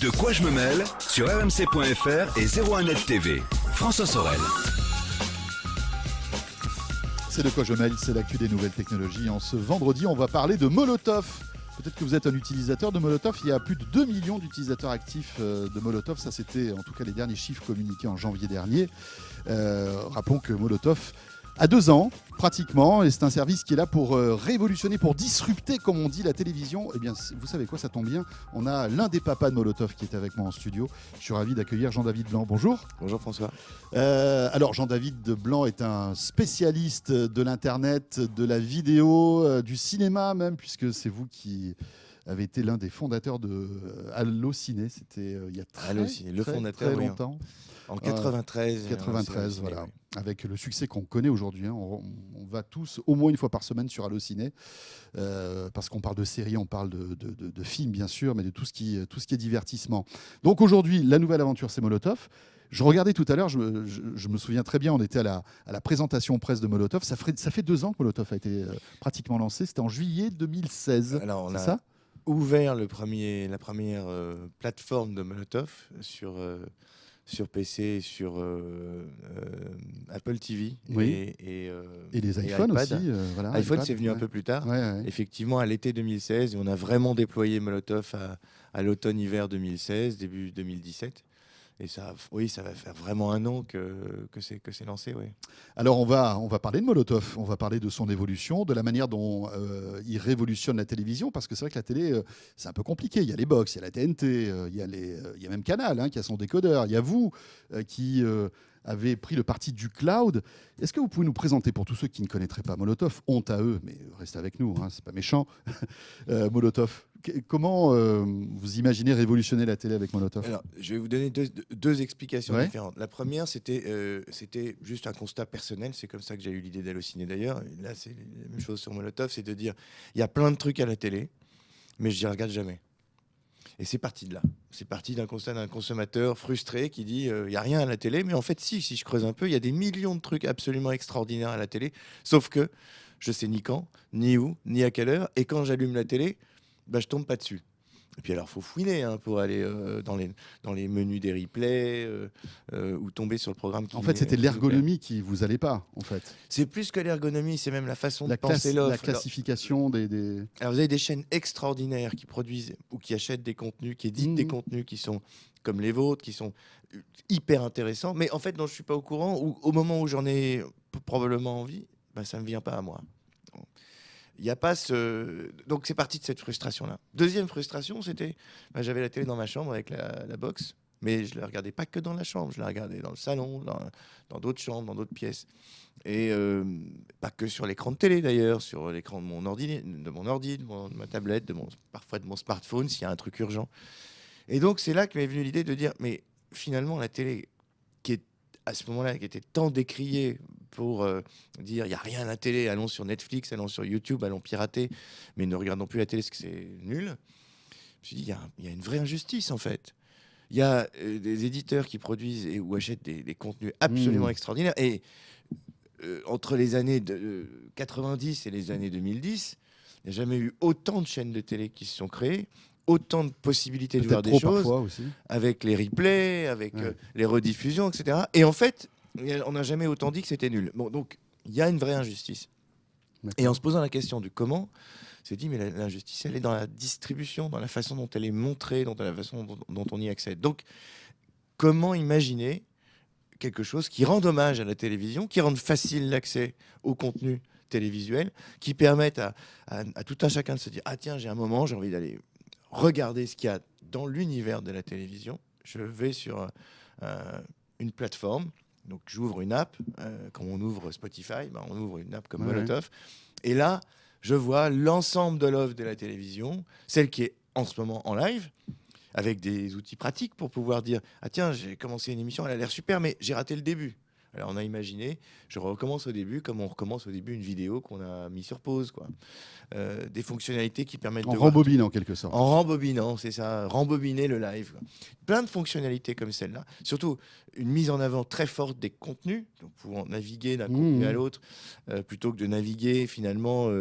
De quoi je me mêle sur rmc.fr et 01net TV. François Sorel. C'est de quoi je mêle, c'est l'actu des nouvelles technologies. En ce vendredi, on va parler de Molotov. Peut-être que vous êtes un utilisateur de Molotov. Il y a plus de 2 millions d'utilisateurs actifs de Molotov. Ça, c'était en tout cas les derniers chiffres communiqués en janvier dernier. Rappelons que Molotov a 2 ans, pratiquement, et c'est un service qui est là pour révolutionner, pour disrupter, comme on dit, la télévision. Eh bien, vous savez quoi, ça tombe bien. On a l'un des papas de Molotov qui est avec moi en studio. Je suis ravi d'accueillir Jean-David Blanc. Bonjour. Bonjour François. Alors, Jean-David Blanc est un spécialiste de l'Internet, de la vidéo, du cinéma même, puisque c'est vous qui avez été l'un des fondateurs de Allociné. C'était il y a très longtemps. En 93. 93, voilà. Oui. Avec le succès qu'on connaît aujourd'hui. Hein. On va tous, au moins une fois par semaine, sur Allociné. Parce qu'on parle de séries, on parle de films, bien sûr, mais de tout ce qui est divertissement. Donc aujourd'hui, la nouvelle aventure, c'est Molotov. Je regardais tout à l'heure, je me souviens très bien, on était à la présentation presse de Molotov. Ça fait 2 ans que Molotov a été pratiquement lancé. C'était en juillet 2016. Alors, on a ça ouvert la première plateforme de Molotov sur PC et sur Apple TV. Oui. Et les iPhones aussi. Voilà, iPhone, c'est venu un peu plus tard. Ouais. Effectivement, à l'été 2016, et on a vraiment déployé Molotov à l'automne-hiver 2016, début 2017. Et ça va faire vraiment 1 an que c'est lancé. Oui. Alors, on va parler de Molotov, on va parler de son évolution, de la manière dont il révolutionne la télévision, parce que c'est vrai que la télé, c'est un peu compliqué. Il y a les box, il y a la TNT, il y a même Canal qui a son décodeur. Il y a vous qui avez pris le parti du cloud. Est-ce que vous pouvez nous présenter, pour tous ceux qui ne connaîtraient pas Molotov, honte à eux, mais restez avec nous, c'est pas méchant, Molotov. Comment vous imaginez révolutionner la télé avec Molotov ? Alors, je vais vous donner deux explications différentes. La première, c'était juste un constat personnel. C'est comme ça que j'ai eu l'idée d'Allociné d'ailleurs. Et là, c'est la même chose sur Molotov, c'est de dire, il y a plein de trucs à la télé, mais je n'y regarde jamais. Et c'est parti de là. C'est parti d'un constat d'un consommateur frustré qui dit il n'y a rien à la télé, mais en fait, si je creuse un peu, il y a des millions de trucs absolument extraordinaires à la télé, sauf que je sais ni quand, ni où, ni à quelle heure. Et quand j'allume la télé, je tombe pas dessus. Et puis alors, il faut fouiner pour aller dans les menus des replays ou tomber sur le programme. En fait, c'était l'ergonomie qui vous allait pas, en fait. C'est plus que l'ergonomie, c'est même la façon de penser l'offre. La classification des... Alors, vous avez des chaînes extraordinaires qui produisent ou qui achètent des contenus, qui éditent des contenus qui sont comme les vôtres, qui sont hyper intéressants, mais en fait, dont je suis pas au courant, ou au moment où j'en ai probablement envie, ça me vient pas à moi. Il n'y a pas Donc c'est parti de cette frustration-là. Deuxième frustration, c'était j'avais la télé dans ma chambre avec la box, mais je ne la regardais pas que dans la chambre, je la regardais dans le salon, dans d'autres chambres, dans d'autres pièces. Et pas que sur l'écran de télé d'ailleurs, sur l'écran de mon ordi, de ma tablette, parfois de mon smartphone s'il y a un truc urgent. Et donc c'est là que m'est venue l'idée de dire, mais finalement la télé à ce moment-là, qui était tant décrié pour dire il n'y a rien à la télé, allons sur Netflix, allons sur YouTube, allons pirater, mais ne regardons plus la télé parce que c'est nul. Je me suis dit, il y a une vraie injustice en fait. Il y a des éditeurs qui produisent ou achètent des contenus absolument extraordinaires. Et entre les années 90 et les années 2010, il n'y a jamais eu autant de chaînes de télé qui se sont créées, autant de possibilités de voir des choses, aussi. Avec les replays, avec les rediffusions, etc. Et en fait, on n'a jamais autant dit que c'était nul. Bon, donc, il y a une vraie injustice. D'accord. Et en se posant la question du comment, on s'est dit, mais l'injustice, elle est dans la distribution, dans la façon dont elle est montrée, dans la façon dont on y accède. Donc, comment imaginer quelque chose qui rende hommage à la télévision, qui rende facile l'accès au contenu télévisuel, qui permette à tout un chacun de se dire, ah tiens, j'ai un moment, j'ai envie d'aller regarder ce qu'il y a dans l'univers de la télévision. Je vais sur une plateforme, donc j'ouvre une app, comme on ouvre Spotify, on ouvre une app comme Molotov, et là, je vois l'ensemble de l'offre de la télévision, celle qui est en ce moment en live, avec des outils pratiques pour pouvoir dire « Ah tiens, j'ai commencé une émission, elle a l'air super, mais j'ai raté le début ». Alors on a imaginé, je recommence au début comme on recommence au début une vidéo qu'on a mis sur pause, quoi. Des fonctionnalités qui permettent de rembobiner en quelque sorte. En rembobinant, c'est ça, rembobiner le live, quoi. Plein de fonctionnalités comme celle-là. Surtout une mise en avant très forte des contenus, donc pour naviguer d'un contenu à l'autre, plutôt que de naviguer finalement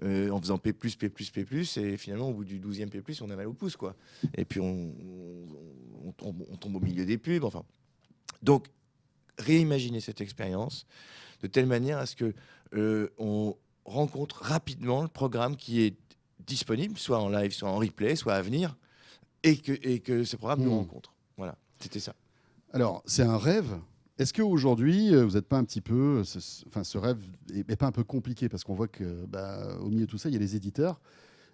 en faisant P+, P+, P+, et finalement au bout du 12e P+, on a mal au pouce, quoi. Et puis on on tombe au milieu des pubs. Enfin, donc réimaginer cette expérience de telle manière à ce que on rencontre rapidement le programme qui est disponible, soit en live, soit en replay, soit à venir, et que ce programme nous rencontre. Voilà, c'était ça. Alors, c'est un rêve. Est-ce qu'aujourd'hui, vous n'êtes pas un petit peu... ce rêve n'est pas un peu compliqué parce qu'on voit que, au milieu de tout ça, il y a les éditeurs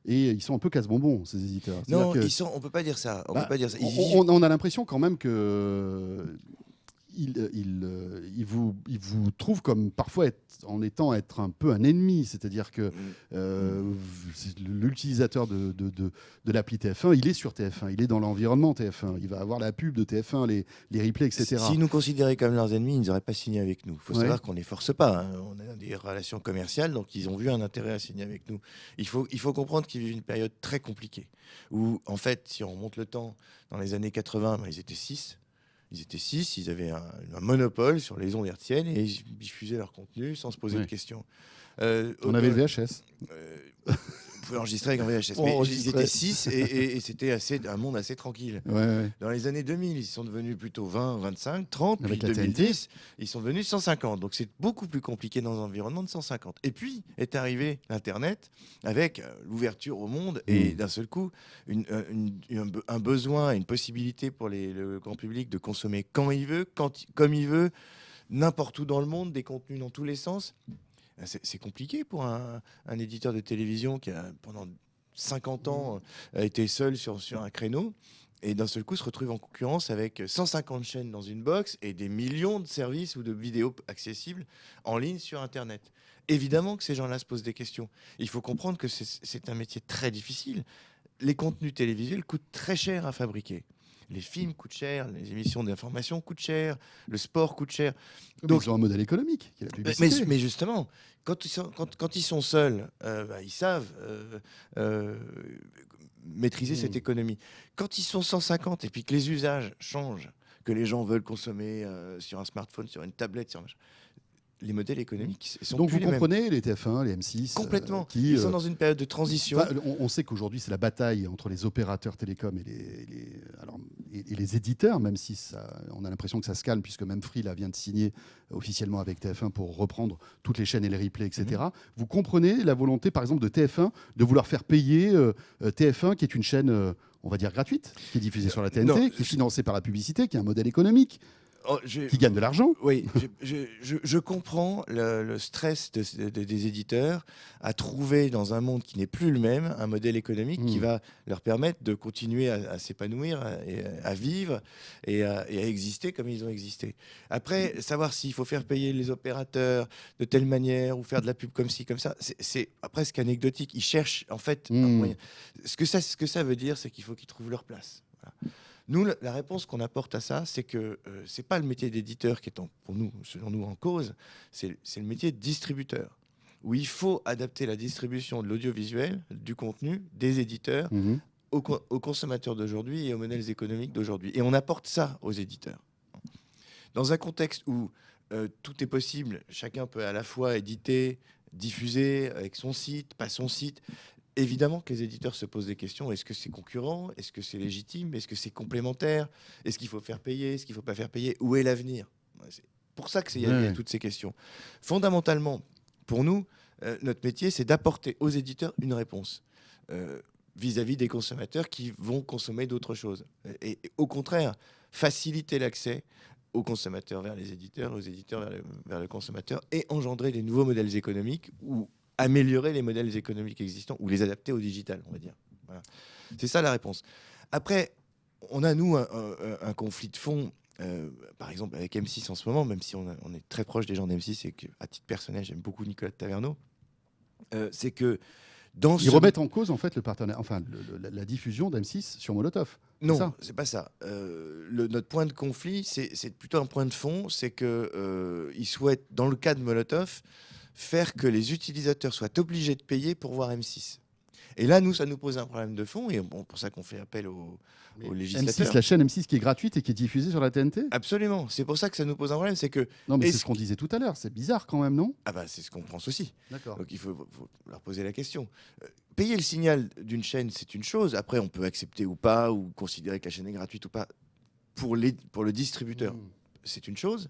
et ils sont un peu casse-bonbons, ces éditeurs. Non, que, on peut pas dire ça. On peut pas dire ça. on a l'impression quand même que... Il vous trouve comme parfois en étant être un peu un ennemi, c'est-à-dire que l'utilisateur de l'appli TF1, il est sur TF1, il est dans l'environnement TF1, il va avoir la pub de TF1, les replays, etc. S'ils nous considéraient comme leurs ennemis, ils n'auraient pas signé avec nous. Il faut savoir qu'on ne les force pas. Hein. On a des relations commerciales, donc ils ont vu un intérêt à signer avec nous. Il faut comprendre qu'ils vivent une période très compliquée, où en fait, si on remonte le temps, dans les années 80, ils étaient 6. Ils avaient un monopole sur les ondes hertziennes et ils diffusaient leur contenu sans se poser de questions. On avait le VHS. Vous pouvez enregistrer avec un VHS. Mais ils étaient 6 et c'était un monde assez tranquille. Ouais. Dans les années 2000, ils sont devenus plutôt 20, 25, 30. Avec Puis la 2010, ils sont devenus 150. Donc c'est beaucoup plus compliqué dans un environnement de 150. Et puis est arrivé l'Internet avec l'ouverture au monde et d'un seul coup, un besoin, une possibilité pour le grand public de consommer quand il veut, comme il veut, n'importe où dans le monde, des contenus dans tous les sens. C'est compliqué pour un éditeur de télévision qui a pendant 50 ans été seul sur un créneau et d'un seul coup se retrouve en concurrence avec 150 chaînes dans une box et des millions de services ou de vidéos accessibles en ligne sur Internet. Évidemment que ces gens-là se posent des questions. Il faut comprendre que c'est un métier très difficile. Les contenus télévisuels coûtent très cher à fabriquer. Les films coûtent cher, les émissions d'information coûtent cher, le sport coûte cher. Donc, ils ont un modèle économique, qui est la publicité. Mais justement, quand ils sont seuls, ils savent maîtriser cette économie. Quand ils sont 150 et puis que les usages changent, que les gens veulent consommer sur un smartphone, sur une tablette, les modèles économiques sont donc plus vous comprenez les TF1, les M6 complètement. Ils sont dans une période de transition. On sait qu'aujourd'hui c'est la bataille entre les opérateurs télécoms et les éditeurs, même si on a l'impression que ça se calme puisque même Free vient de signer officiellement avec TF1 pour reprendre toutes les chaînes et les replays, etc. Vous comprenez la volonté par exemple de TF1 de vouloir faire payer TF1 qui est une chaîne on va dire gratuite, qui est diffusée sur la TNT, qui est financée par la publicité, qui a un modèle économique. Qui gagne de l'argent. Oui, je comprends le stress des éditeurs à trouver dans un monde qui n'est plus le même un modèle économique qui va leur permettre de continuer à s'épanouir, à vivre et à exister comme ils ont existé. Après, savoir s'il faut faire payer les opérateurs de telle manière ou faire de la pub comme ci, comme ça, c'est presque anecdotique. Ils cherchent en fait un moyen. Ce que ça veut dire, c'est qu'il faut qu'ils trouvent leur place. Voilà. Nous, la réponse qu'on apporte à ça, c'est que c'est pas le métier d'éditeur qui est pour nous, selon nous, en cause, c'est le métier de distributeur, où il faut adapter la distribution de l'audiovisuel, du contenu, des éditeurs, aux consommateurs d'aujourd'hui et aux modèles économiques d'aujourd'hui. Et on apporte ça aux éditeurs. Dans un contexte où tout est possible, chacun peut à la fois éditer, diffuser avec son site, pas son site. Évidemment que les éditeurs se posent des questions. Est-ce que c'est concurrent? Est-ce que c'est légitime? Est-ce que c'est complémentaire? Est-ce qu'il faut faire payer? Est-ce qu'il ne faut pas faire payer? Où est l'avenir? C'est pour ça qu'il y a toutes ces questions. Fondamentalement, pour nous, notre métier, c'est d'apporter aux éditeurs une réponse vis-à-vis des consommateurs qui vont consommer d'autres choses. Et au contraire, faciliter l'accès aux consommateurs vers les éditeurs, aux éditeurs vers le consommateur et engendrer des nouveaux modèles économiques ou améliorer les modèles économiques existants ou les adapter au digital, on va dire. Voilà. C'est ça la réponse. Après, on a, nous, un conflit de fond, par exemple, avec M6 en ce moment, même si on est très proche des gens d'M6 et qu'à titre personnel, j'aime beaucoup Nicolas de Taverneau, c'est que ils remettent en cause en fait le partenaire, la diffusion d'M6 sur Molotov. Non, c'est pas ça. Notre point de conflit, c'est plutôt un point de fond, c'est qu'ils souhaitent, dans le cas de Molotov, faire que les utilisateurs soient obligés de payer pour voir M6. Et là, nous, ça nous pose un problème de fond, et pour ça qu'on fait appel aux législateurs. M6, la chaîne M6 qui est gratuite et qui est diffusée sur la TNT? Absolument. C'est pour ça que ça nous pose un problème, c'est que... Non, mais c'est ce qu'on disait tout à l'heure. C'est bizarre quand même, non? Ah bah, c'est ce qu'on pense aussi. D'accord. Donc il faut leur poser la question. Payer le signal d'une chaîne, c'est une chose. Après, on peut accepter ou pas, ou considérer que la chaîne est gratuite ou pas. pour le distributeur, c'est une chose.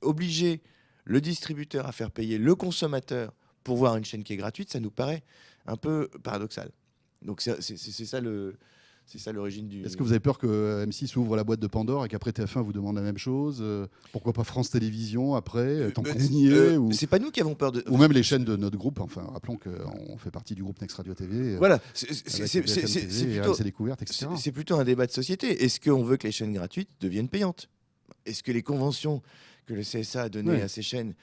Obliger le distributeur à faire payer le consommateur pour voir une chaîne qui est gratuite, ça nous paraît un peu paradoxal. Donc c'est ça l'origine du... Est-ce que vous avez peur que M6 ouvre la boîte de Pandore et qu'après TF1 vous demande la même chose pourquoi pas France Télévisions après, tant qu'on y est C'est pas nous qui avons peur de... Ou même les chaînes de notre groupe, enfin rappelons qu'on fait partie du groupe Next Radio TV. Voilà, c'est plutôt un débat de société. Est-ce qu'on veut que les chaînes gratuites deviennent payantes? Est-ce que les conventions que le CSA a données à ces chaînes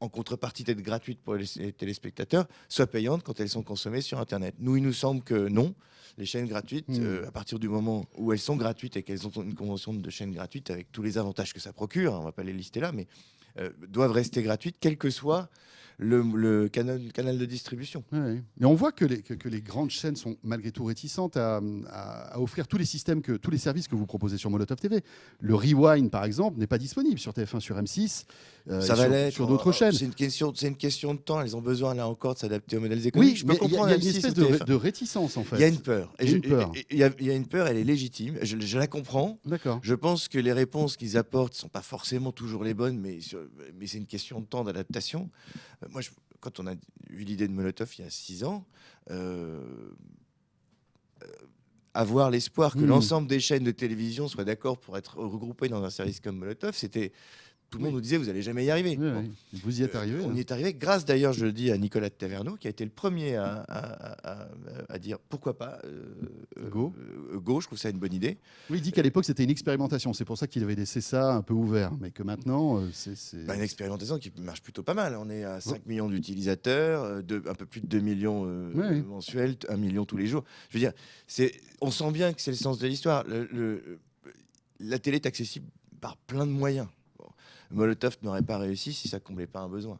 en contrepartie d'être gratuites pour les téléspectateurs, soient payantes quand elles sont consommées sur Internet? Nous, il nous semble que non. Les chaînes gratuites, à partir du moment où elles sont gratuites et qu'elles ont une convention de chaîne gratuite avec tous les avantages que ça procure, on ne va pas les lister là, mais doivent rester gratuites, quel que soit le canal de distribution. Ouais. Mais on voit que les grandes chaînes sont malgré tout réticentes à offrir tous les services que vous proposez sur Molotov TV. Le Rewind, par exemple, n'est pas disponible sur TF1, sur M6, ça va l'être sur d'autres chaînes. C'est une question de temps. Elles ont besoin, là encore, de s'adapter aux modèles économiques. Oui, je peux comprendre. Il y a une espèce de réticence, en fait. Il y a une peur. Il y a une peur, elle est légitime. Je la comprends. D'accord. Je pense que les réponses qu'ils apportent ne sont pas forcément toujours les bonnes, mais c'est une question de temps, d'adaptation. Moi, quand on a eu l'idée de Molotov il y a 6 ans, avoir l'espoir que l'ensemble des chaînes de télévision soient d'accord pour être regroupées dans un service comme Molotov, c'était... Tout le monde nous disait, vous n'allez jamais y arriver. Oui, bon. Vous y êtes arrivé. On y est arrivé grâce, d'ailleurs, je le dis, à Nicolas de Taverneau, qui a été le premier à dire pourquoi pas Go. Je trouve ça une bonne idée. Oui, il dit qu'à l'époque, c'était une expérimentation. C'est pour ça qu'il avait laissé ça un peu ouvert. Mais que maintenant, c'est... une expérimentation qui marche plutôt pas mal. On est à 5 millions d'utilisateurs, un peu plus de 2 millions mensuels, 1 million tous les jours. Je veux dire, on sent bien que c'est le sens de l'histoire. La télé est accessible par plein de moyens. Molotov n'aurait pas réussi si ça ne comblait pas un besoin.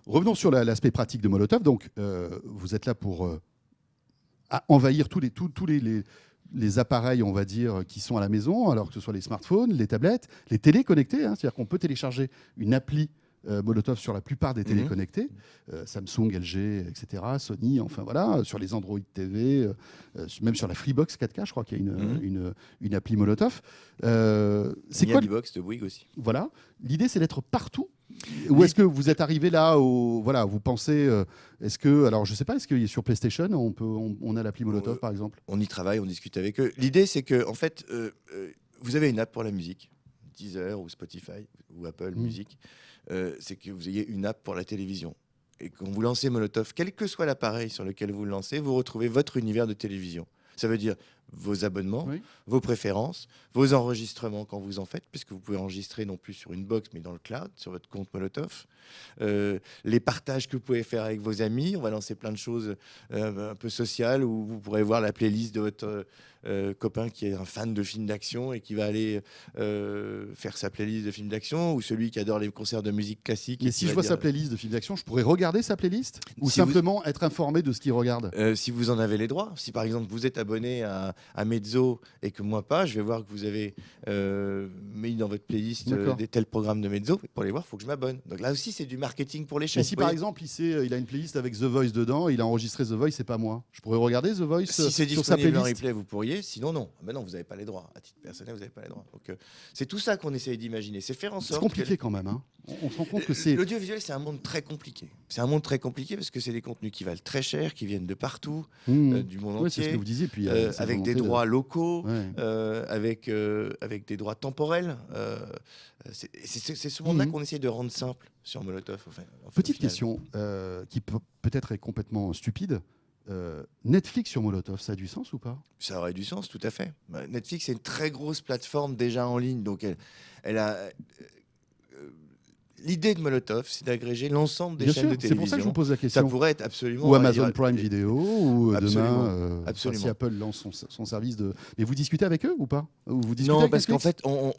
Revenons sur l'aspect pratique de Molotov. Donc, vous êtes là pour envahir tous les appareils, on va dire, qui sont à la maison, alors que ce soit les smartphones, les tablettes, les télés connectées. C'est-à-dire qu'on peut télécharger une appli Molotov sur la plupart des télés connectées, Samsung, LG, etc., Sony, enfin voilà, sur les Android TV, même sur la Freebox 4K, je crois qu'il y a une appli Molotov. C'est quoi Box de Bouygues aussi. Voilà. L'idée, c'est d'être partout. Ou est-ce que vous êtes arrivé là voilà, vous pensez, est-ce que, alors je sais pas, est-ce que sur PlayStation, on a l'appli Molotov par exemple? On y travaille, on discute avec eux. L'idée, c'est que en fait, vous avez une app pour la musique, Deezer ou Spotify ou Apple Music. C'est que vous ayez une app pour la télévision. Et quand vous lancez Molotov, quel que soit l'appareil sur lequel vous le lancez, vous retrouvez votre univers de télévision. Ça veut dire vos abonnements, vos préférences, vos enregistrements quand vous en faites, puisque vous pouvez enregistrer non plus sur une box, mais dans le cloud, sur votre compte Molotov. Les partages que vous pouvez faire avec vos amis. On va lancer plein de choses un peu sociales, où vous pourrez voir la playlist de votre copain qui est un fan de films d'action et qui va aller faire sa playlist de films d'action, ou celui qui adore les concerts de musique classique. Mais si je vois sa playlist de films d'action, je pourrais regarder sa playlist ou simplement être informé de ce qu'il regarde? Si vous en avez les droits. Si par exemple vous êtes abonné à Mezzo et que moi pas, je vais voir que vous avez mis dans votre playlist des tels programmes de Mezzo. Pour les voir, il faut que je m'abonne. Donc là aussi, c'est du marketing pour les chaînes. Mais si par exemple il a une playlist avec The Voice dedans, il a enregistré The Voice, c'est pas moi, je pourrais regarder The Voice si c'est sur sa disponible playlist en replay, vous pourriez. Sinon, non. Mais non, vous n'avez pas les droits. À titre personnel, vous n'avez pas les droits. Donc, c'est tout ça qu'on essaye d'imaginer. C'est faire en sorte. C'est compliqué quand même. On se rend compte que c'est. L'audiovisuel, c'est un monde très compliqué. C'est un monde très compliqué parce que c'est des contenus qui valent très cher, qui viennent de partout, du monde entier. C'est ce que vous disiez. Puis, avec des droits locaux, avec des droits temporels. C'est ce monde-là qu'on essaye de rendre simple sur Molotov. Petite question qui peut-être est complètement stupide. Netflix sur Molotov, ça a du sens ou pas? Ça aurait du sens, tout à fait. Netflix, c'est une très grosse plateforme déjà en ligne, donc elle a... L'idée de Molotov, c'est d'agréger l'ensemble des chaînes de télévision. C'est pour ça que je vous pose la question. Ça pourrait être absolument... Ou Amazon Prime Video, ou absolument, demain, si Apple lance son service de... Mais vous discutez avec eux ou pas? Non, parce qu'en fait, en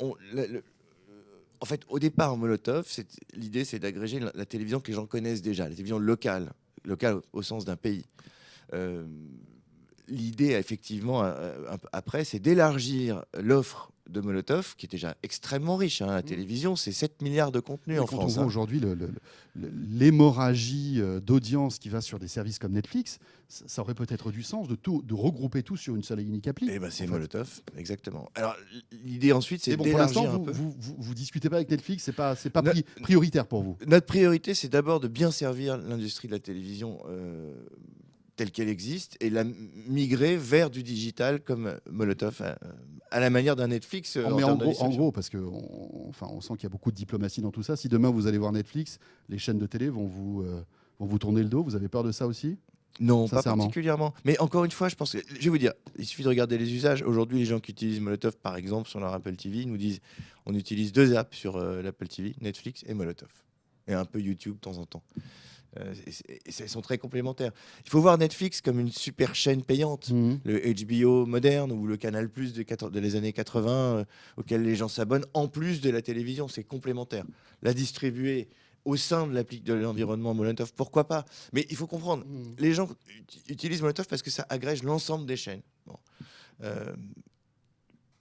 fait, au départ, Molotov, l'idée, c'est d'agréger la télévision que les gens connaissent déjà, la télévision locale au sens d'un pays. L'idée, effectivement, après, c'est d'élargir l'offre de Molotov, qui est déjà extrêmement riche. La télévision, c'est 7 milliards de contenus en Quand France. on voit aujourd'hui l'hémorragie d'audience qui va sur des services comme Netflix, ça aurait peut-être du sens de regrouper tout sur une seule et unique appli. Et ben c'est en fait. Molotov, exactement. Alors l'idée ensuite, c'est Mais bon, pour l'instant, d'élargir un peu. vous discutez pas avec Netflix, c'est pas No- prioritaire pour vous. Notre priorité, c'est d'abord de bien servir l'industrie de la télévision telle qu'elle existe et la migrer vers du digital comme Molotov, à la manière d'un Netflix. Mais termes de en distribution. gros, parce que on sent qu'il y a beaucoup de diplomatie dans tout ça. Si demain vous allez voir Netflix, les chaînes de télé vont vous tourner le dos. Vous avez peur de ça aussi? Non, pas Sincèrement. particulièrement. Mais encore une fois, je pense que, je vais vous dire, il suffit de regarder les usages. Aujourd'hui, les gens qui utilisent Molotov, par exemple, sur leur Apple TV, ils nous disent on utilise 2 apps sur l'Apple TV, Netflix et Molotov. Et un peu YouTube de temps en temps. Elles sont très complémentaires. Il faut voir Netflix comme une super chaîne payante. Mhm. Le HBO moderne ou le Canal Plus des années 80 auquel les gens s'abonnent, en plus de la télévision, c'est complémentaire. La distribuer au sein de l'environnement Molotov, pourquoi pas? Mais il faut comprendre, les gens utilisent Molotov parce que ça agrège l'ensemble des chaînes. Bon.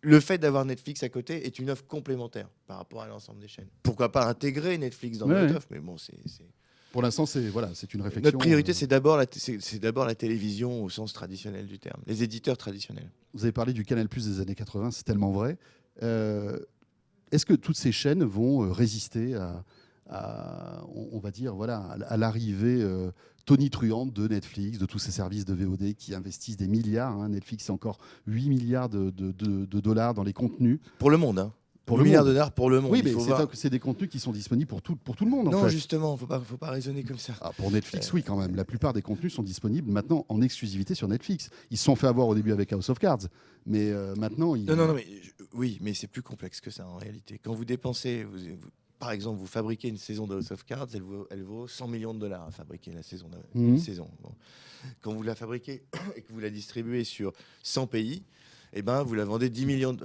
Le fait d'avoir Netflix à côté est une offre complémentaire par rapport à l'ensemble des chaînes. Pourquoi pas intégrer Netflix dans Ouais, Molotov? Mais bon, c'est... Pour l'instant, c'est une réflexion. Notre priorité, c'est d'abord la télévision au sens traditionnel du terme, les éditeurs traditionnels. Vous avez parlé du Canal Plus des années 80, c'est tellement vrai. Est-ce que toutes ces chaînes vont résister on va dire, voilà, à l'arrivée tonitruante de Netflix, de tous ces services de VOD qui investissent des milliards, hein. Netflix, c'est encore 8 milliards de dollars dans les contenus. Pour le monde, hein. Pour 8 le milliards monde. de dollars pour le monde. Oui, il mais faut voir. c'est des contenus qui sont disponibles pour tout le monde. Non, en fait. justement, faut pas raisonner comme ça. Ah, pour Netflix, oui, quand même. La plupart des contenus sont disponibles maintenant en exclusivité sur Netflix. Ils se sont fait avoir au début avec House of Cards, mais maintenant, Non, mais oui, mais c'est plus complexe que ça en réalité. Quand vous dépensez, par exemple, vous fabriquez une saison de House of Cards, elle vaut 100 millions de dollars à fabriquer la saison. Une saison. Bon. Quand vous la fabriquez et que vous la distribuez sur 100 pays, eh ben, vous la vendez 10 millions.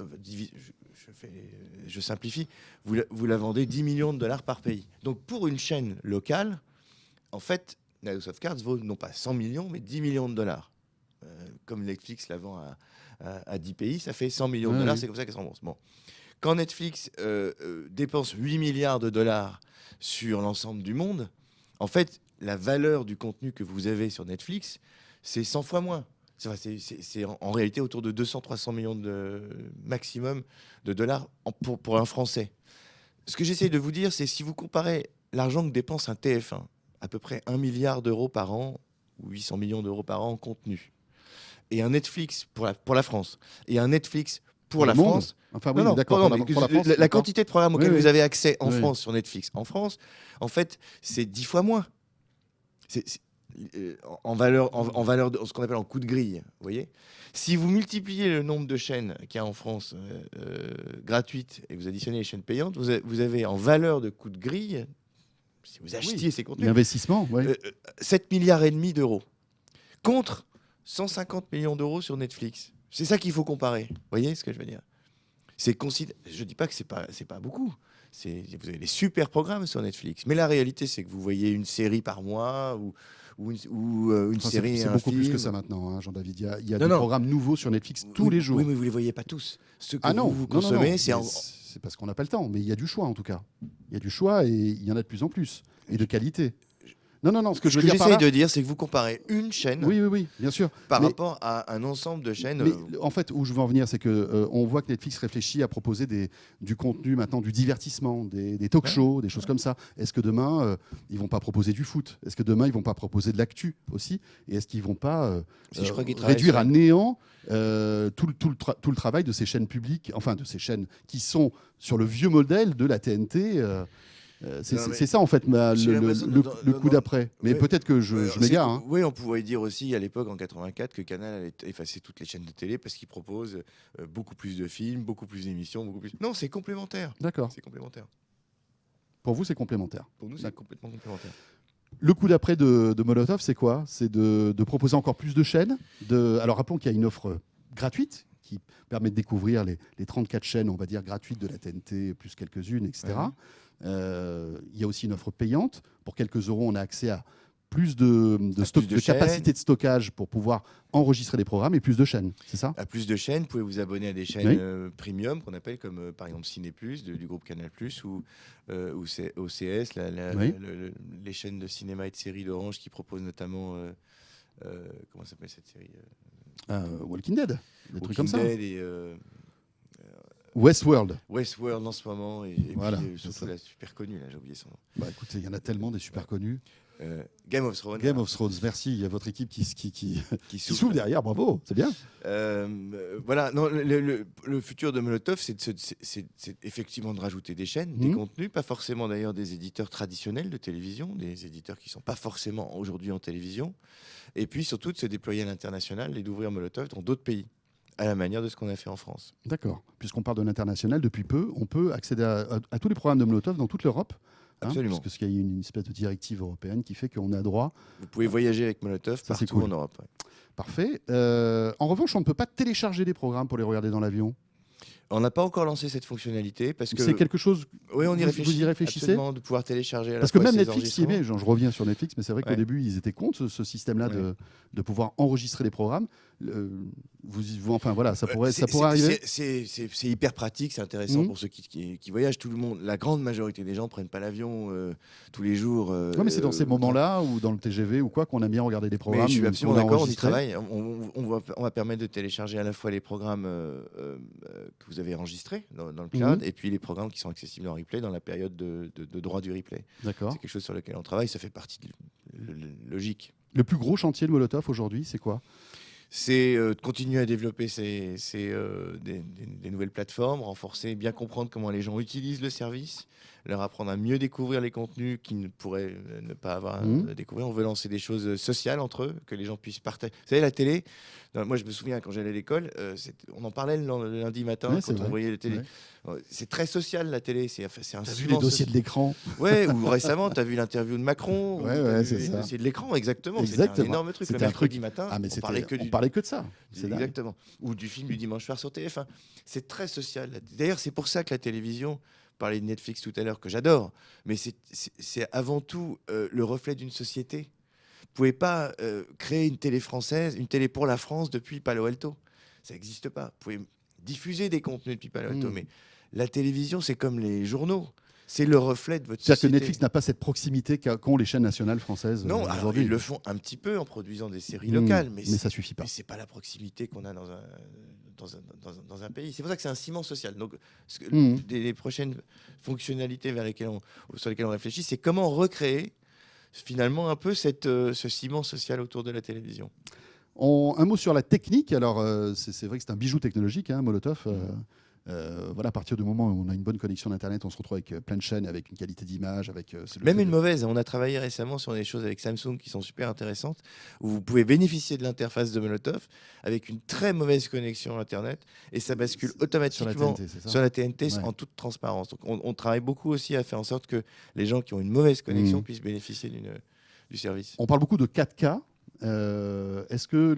Je simplifie. Vous la vendez 10 millions de dollars par pays. Donc pour une chaîne locale, en fait, la House of Cards vaut non pas 100 millions, mais 10 millions de dollars. Comme Netflix la vend à 10 pays, ça fait 100 millions de dollars, oui. c'est comme ça qu'elle se rembourse. Bon. Quand Netflix dépense 8 milliards de dollars sur l'ensemble du monde, en fait, la valeur du contenu que vous avez sur Netflix, c'est 100 fois moins. C'est en réalité autour de 200-300 millions maximum de dollars pour un Français. Ce que j'essaie de vous dire, c'est si vous comparez l'argent que dépense un TF1, à peu près 1 milliard d'euros par an, ou 800 millions d'euros par an en contenu, et un Netflix pour la France, et un Netflix pour la le monde. France. Enfin, oui, Non, d'accord. non, pour mais pour la France, la d'accord. quantité de programmes auxquels Oui, vous avez accès en Oui. France sur Netflix, en France, en fait, c'est 10 fois moins. En valeur, de ce qu'on appelle en coup de grille, vous voyez. Si vous multipliez le nombre de chaînes qu'il y a en France gratuites et vous additionnez les chaînes payantes, vous avez en valeur de coup de grille, si vous achetiez ces contenus, L'investissement, oui. 7 milliards et demi d'euros contre 150 millions d'euros sur Netflix. C'est ça qu'il faut comparer. Vous voyez ce que je veux dire? Je dis pas que c'est pas beaucoup. Vous avez des super programmes sur Netflix, mais la réalité c'est que vous voyez une série par mois ou une Enfin, série. c'est un beaucoup plus film. que ça maintenant, hein, Jean-David. Il y a Non, des non. programmes nouveaux sur Netflix tous Oui, les jours. Oui, mais vous les voyez pas tous. Ce que Non, vous non, consommez, non. c'est Mais c'est parce qu'on n'a pas le temps. Mais il y a du choix en tout cas. Il y a du choix et il y en a de plus en plus et de qualité. Non. Ce que je veux dire par j'essaye là. de dire, c'est que vous comparez une chaîne Oui, bien sûr. par Mais- rapport à un ensemble de chaînes. Mais en fait, où je veux en venir, c'est que on voit que Netflix réfléchit à proposer du contenu maintenant, du divertissement, des talk-shows, des choses comme ça. Est-ce que demain, ils vont pas proposer du foot? Est-ce que demain, ils vont pas proposer de l'actu aussi? Et est-ce qu'ils vont pas Si, je crois qu'ils travaillent réduire sur- à néant tout le travail de ces chaînes publiques, enfin de ces chaînes qui sont sur le vieux modèle de la TNT Non, mais c'est ça en fait j'ai l'impression le coup d'après. Mais ouais. peut-être que je m'égare. Hein. Oui, on pouvait dire aussi à l'époque, en 84, que Canal allait effacer toutes les chaînes de télé parce qu'ils proposent beaucoup plus de films, beaucoup plus d'émissions, beaucoup plus. Non, c'est complémentaire. D'accord. C'est complémentaire. Pour vous, c'est complémentaire. Pour nous, c'est complètement complémentaire. Le coup d'après de Molotov, c'est quoi? C'est de proposer encore plus de chaînes. Alors rappelons qu'il y a une offre gratuite qui permet de découvrir les 34 chaînes, on va dire, gratuites de la TNT, plus quelques-unes, etc. Ouais. Il y a aussi une offre payante. Pour quelques euros, on a accès à plus de Plus de capacité chaînes. de stockage pour pouvoir enregistrer des programmes et plus de chaînes, c'est ça? À plus de chaînes, vous pouvez vous abonner à des chaînes Oui. premium qu'on appelle comme par exemple Ciné+, du groupe Canal+, ou c'est OCS, Oui. les chaînes de cinéma et de séries d'Orange qui proposent notamment comment s'appelle cette série Walking Dead, des trucs comme ça. Walking Dead et Westworld. Westworld en ce moment et Voilà, puis c'est surtout ça. la super connue là, j'ai oublié son nom. Bah écoutez, il y en a tellement des super connus. Game of Thrones. Game of Thrones, merci. Il y a votre équipe qui qui qui souffle. s'ouvre derrière, bravo, c'est bien. Voilà, non, le futur de Molotov, c'est effectivement de rajouter des chaînes, des Mhm. contenus, pas forcément d'ailleurs des éditeurs traditionnels de télévision, des éditeurs qui ne sont pas forcément aujourd'hui en télévision, et puis surtout de se déployer à l'international et d'ouvrir Molotov dans d'autres pays, à la manière de ce qu'on a fait en France. D'accord. Puisqu'on parle de l'international, depuis peu, on peut accéder à tous les programmes de Molotov dans toute l'Europe. Absolument. Parce qu'il y a une espèce de directive européenne qui fait qu'on a droit. Vous pouvez voyager avec Molotov Ça, c'est partout cool. en Europe. Ouais. Parfait. En revanche, on ne peut pas télécharger des programmes pour les regarder dans l'avion. On n'a pas encore lancé cette fonctionnalité parce que C'est quelque chose. oui, on y vous réfléchit. y réfléchissez Absolument, de pouvoir télécharger à la Parce que fois même ces Netflix y est enregistrements. je reviens sur Netflix, mais c'est vrai qu'au Ouais. début, ils étaient contre ce système-là de pouvoir enregistrer les programmes. Enfin voilà, ça pourrait arriver. C'est hyper pratique, c'est intéressant Mhm. pour ceux qui voyagent. Tout le monde, la grande majorité des gens prennent pas l'avion tous les jours. Ouais, mais c'est dans ces moments-là ou dans le TGV ou quoi qu'on aime bien regarder des Mais programmes. je suis qu'on absolument a d'accord, on y enregistrés. travaille. On va permettre de télécharger à la fois les programmes que vous avez enregistrés dans le cloud et puis les programmes qui sont accessibles en replay dans la période de droit du replay. D'accord. C'est quelque chose sur lequel on travaille, ça fait partie de logique. Le plus gros chantier de Molotov aujourd'hui, c'est quoi? C'est de continuer à développer des nouvelles plateformes, renforcer, bien comprendre comment les gens utilisent le service, leur apprendre à mieux découvrir les contenus qu'ils ne pourraient ne pas avoir à découvrir. On veut lancer des choses sociales entre eux, que les gens puissent partager. Vous savez, la télé, moi je me souviens quand j'allais à l'école, on en parlait le lundi matin Ouais, c'est quand on vrai. voyait la télé. Ouais. C'est très social la télé, c'est un T'as vu ciment les dossiers de l'écran? Ouais, ou récemment, tu as vu l'interview de Macron, Ouais, ou t'as ouais, vu c'est les ça. dossiers de l'écran, exactement. C'était Exactement. un énorme truc. C'était Le un mercredi truc- matin, Ah, mais on parlait que on du... parlait que de ça. C'est dingue. Exactement. Ou du film du dimanche soir sur TF1. C'est très social. D'ailleurs, c'est pour ça que la télévision, on parlait de Netflix tout à l'heure, que j'adore, mais c'est avant tout le reflet d'une société. Vous pouvez pas créer une télé française, une télé pour la France depuis Palo Alto. Ça n'existe pas. Vous pouvez diffuser des contenus depuis Palo Alto, mais la télévision, c'est comme les journaux. C'est le reflet de votre C'est-à-dire que société. Netflix n'a pas cette proximité qu'ont les chaînes nationales françaises Non, alors aujourd'hui. ils le font un petit peu en produisant des séries locales, mais ça suffit pas. c'est pas la proximité qu'on a dans un pays. C'est pour ça que c'est un ciment social. Donc, les prochaines fonctionnalités sur lesquelles on réfléchit, c'est comment recréer finalement un peu ce ciment social autour de la télévision. Un mot sur la technique. Alors, c'est vrai que c'est un bijou technologique, hein, Molotov. Voilà, à partir du moment où on a une bonne connexion d'Internet, on se retrouve avec plein de chaînes, avec une qualité d'image, avec Même une mauvaise. On a travaillé récemment sur des choses avec Samsung qui sont super intéressantes, où vous pouvez bénéficier de l'interface de Molotov avec une très mauvaise connexion Internet, et ça bascule automatiquement sur la TNT Ouais. en toute transparence. Donc on travaille beaucoup aussi à faire en sorte que les gens qui ont une mauvaise connexion puissent bénéficier du service. On parle beaucoup de 4K. Est-ce que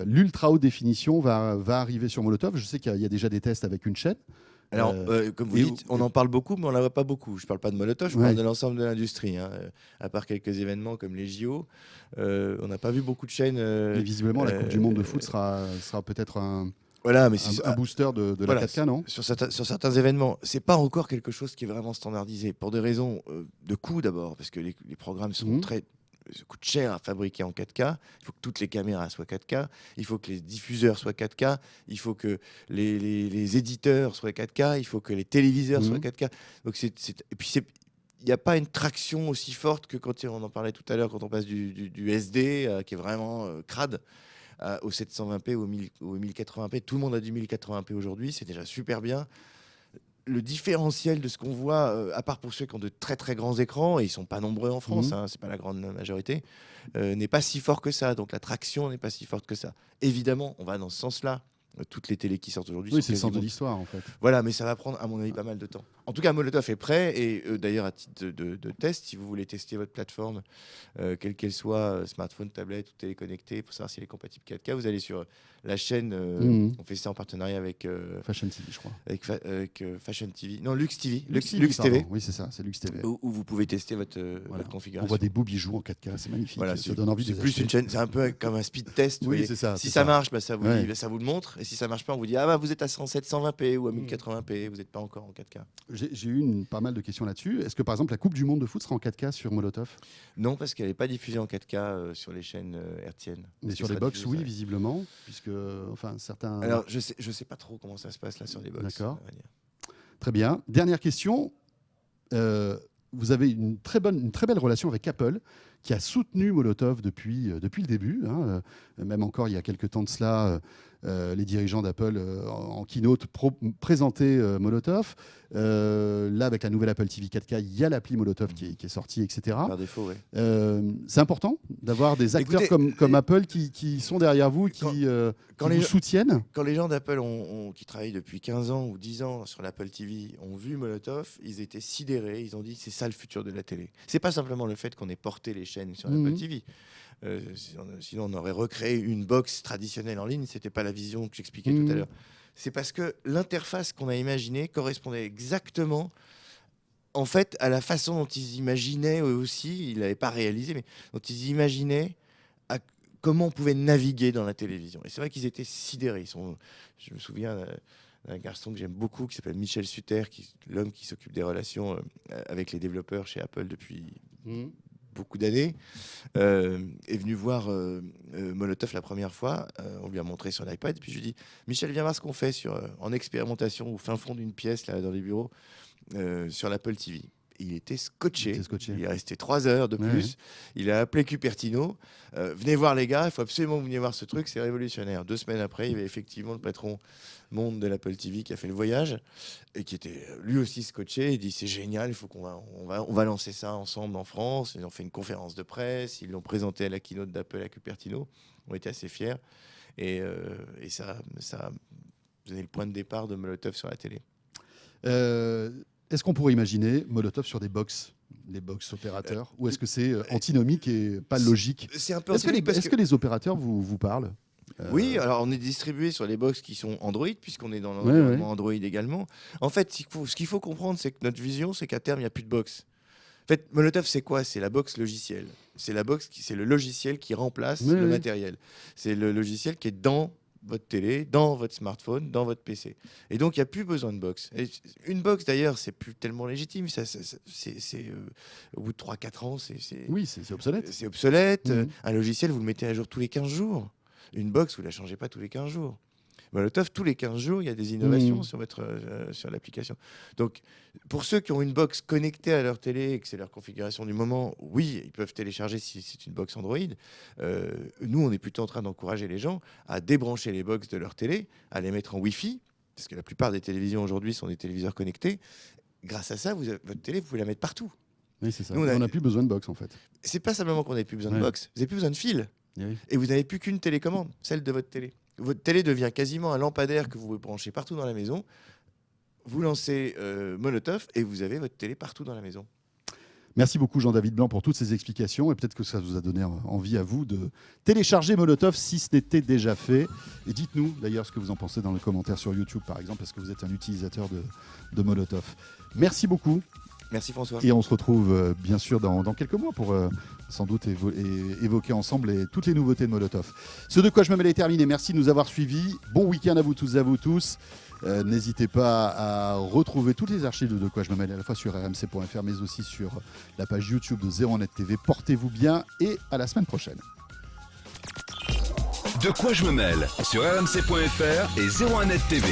l'ultra haute définition va arriver sur Molotov? Je sais qu'il y a déjà des tests avec une chaîne. Alors, comme vous dites, on en parle beaucoup, mais on n'en voit pas beaucoup. Je ne parle pas de Molotov, je parle de l'ensemble de l'industrie. Hein. À part quelques événements comme les JO, on n'a pas vu beaucoup de chaînes. Mais visiblement, la Coupe du Monde de foot sera peut-être un booster de la 4K, non? Sur certains événements, c'est pas encore quelque chose qui est vraiment standardisé. Pour des raisons de coût d'abord, parce que les programmes sont ça coûte cher à fabriquer en 4K. Il faut que toutes les caméras soient 4K. Il faut que les diffuseurs soient 4K. Il faut que les éditeurs soient 4K. Il faut que les téléviseurs soient 4K. Donc et puis il n'y a pas une traction aussi forte que quand on en parlait tout à l'heure, quand on passe du SD qui est vraiment crade au 720p ou au 1080p. Tout le monde a du 1080p aujourd'hui. C'est déjà super bien. Le différentiel de ce qu'on voit, à part pour ceux qui ont de très très grands écrans, et ils sont pas nombreux en France, hein, c'est pas la grande majorité, n'est pas si fort que ça. Donc la traction n'est pas si forte que ça. Évidemment, on va dans ce sens-là Toutes les télés qui sortent aujourd'hui. Oui, sont c'est le centre de quasiment- l'histoire en fait. Voilà, mais ça va prendre, à mon avis, pas mal de temps. En tout cas, Molotov est prêt. Et d'ailleurs, à titre de test, si vous voulez tester votre plateforme, quelle qu'elle soit, smartphone, tablette ou téléconnectée, pour savoir si elle est compatible 4K, vous allez sur la chaîne. On fait ça en partenariat avec, Fashion TV, je crois. avec Fashion TV. Non, Lux TV. Lux pardon. TV. Oui, c'est ça, c'est Lux TV. Où vous pouvez tester votre Voilà. configuration. On voit des beaux bijoux en 4K, c'est magnifique. Voilà, ça donne envie de c'est les plus acheter. une chaîne, c'est un peu comme un speed test. vous Oui, voyez. c'est ça. Si c'est ça marche, bah, ça vous le montre. Et si ça marche pas, on vous dit ah bah vous êtes à 720p ou à 1080p, vous n'êtes pas encore en 4K. J'ai eu pas mal de questions là-dessus. Est-ce que par exemple la Coupe du Monde de foot sera en 4K sur Molotov? Non, parce qu'elle n'est pas diffusée en 4K sur les chaînes hertziennes. Mais Parce sur qu'elle les sera box, diffusée oui, visiblement, puisque enfin certains. Alors je sais pas trop comment ça se passe là sur les box. D'accord. on va dire. Très bien. Dernière question. Vous avez une très belle relation avec Apple, qui a soutenu Molotov depuis le début. Hein. Même encore il y a quelques temps de cela, les dirigeants d'Apple en keynote présentaient Molotov. Là, avec la nouvelle Apple TV 4K, il y a l'appli Molotov qui est sortie, etc. Par défaut, oui. C'est important d'avoir des acteurs Écoutez, comme Apple qui sont derrière vous, qui quand vous les- soutiennent. Quand les gens d'Apple qui travaillent depuis 15 ans ou 10 ans sur l'Apple TV ont vu Molotov, ils étaient sidérés. Ils ont dit c'est ça le futur de la télé. C'est pas simplement le fait qu'on ait porté les chaînes sur l'Apple TV. Sinon, on aurait recréé une box traditionnelle en ligne. C'était pas la vision que j'expliquais tout à l'heure. C'est parce que l'interface qu'on a imaginée correspondait exactement, en fait, à la façon dont ils imaginaient eux aussi. Ils l'avaient pas réalisé, mais dont ils imaginaient comment on pouvait naviguer dans la télévision. Et c'est vrai qu'ils étaient sidérés. Je me souviens d'un garçon que j'aime beaucoup qui s'appelle Michel Suter, l'homme qui s'occupe des relations avec les développeurs chez Apple depuis beaucoup d'années, est venu voir Molotov la première fois. On lui a montré sur l'iPad. Puis je lui ai dit Michel, viens voir ce qu'on fait en expérimentation au fin fond d'une pièce là, dans les bureaux sur l'Apple TV. Il était scotché. Il est resté 3 heures de plus. Ouais. Il a appelé Cupertino. Venez voir les gars, il faut absolument que vous veniez voir ce truc, c'est révolutionnaire. 2 semaines après, il y avait effectivement le patron monde de l'Apple TV qui a fait le voyage et qui était lui aussi scotché. Il dit c'est génial, il faut on va lancer ça ensemble en France. Ils ont fait une conférence de presse, ils l'ont présenté à la keynote d'Apple à Cupertino. On était assez fiers et ça a donné le point de départ de Molotov sur la télé. Est-ce qu'on pourrait imaginer Molotov sur des box, les box opérateurs, ou est-ce que c'est antinomique et pas logique? C'est un peu Est-ce que les opérateurs vous parlent? Oui, alors on est distribué sur les box qui sont Android, puisqu'on est dans l'environnement Android également. En fait, ce qu'il faut comprendre, c'est que notre vision, c'est qu'à terme, il n'y a plus de box. En fait, Molotov, c'est quoi? C'est la box logicielle. C'est le logiciel qui remplace le matériel. C'est le logiciel qui est dans votre télé, dans votre smartphone, dans votre PC. Et donc, il n'y a plus besoin de box. Et une box, d'ailleurs, c'est plus tellement légitime. Au bout de 3-4 ans, c'est obsolète. C'est obsolète. Un logiciel, vous le mettez à jour tous les 15 jours. Une box, vous ne la changez pas tous les 15 jours. Molotov, tous les 15 jours, il y a des innovations sur l'application. Donc, pour ceux qui ont une box connectée à leur télé et que c'est leur configuration du moment, oui, ils peuvent télécharger si c'est une box Android. Nous, on est plutôt en train d'encourager les gens à débrancher les box de leur télé, à les mettre en Wi-Fi, parce que la plupart des télévisions aujourd'hui sont des téléviseurs connectés. Grâce à ça, votre télé, vous pouvez la mettre partout. Oui, c'est ça. Nous, on n'a plus besoin de box, en fait. C'est pas simplement qu'on n'avait plus besoin de box, vous n'avez plus besoin de fil. Oui. Et vous n'avez plus qu'une télécommande, celle de votre télé. Votre télé devient quasiment un lampadaire que vous pouvez brancher partout dans la maison. Vous lancez Molotov et vous avez votre télé partout dans la maison. Merci beaucoup Jean-David Blanc pour toutes ces explications et peut-être que ça vous a donné envie à vous de télécharger Molotov si ce n'était déjà fait. Et dites-nous d'ailleurs ce que vous en pensez dans les commentaires sur YouTube par exemple, parce que vous êtes un utilisateur de Molotov. Merci beaucoup. Merci François. Et on se retrouve bien sûr dans quelques mois pour sans doute évoquer ensemble toutes les nouveautés de Molotov. Ce de quoi je me mêle est terminé. Merci de nous avoir suivis. Bon week-end à vous tous et à vous tous. N'hésitez pas à retrouver toutes les archives de quoi je me mêle à la fois sur rmc.fr mais aussi sur la page YouTube de 01net TV. Portez-vous bien et à la semaine prochaine. De quoi je me mêle sur rmc.fr et 01net TV.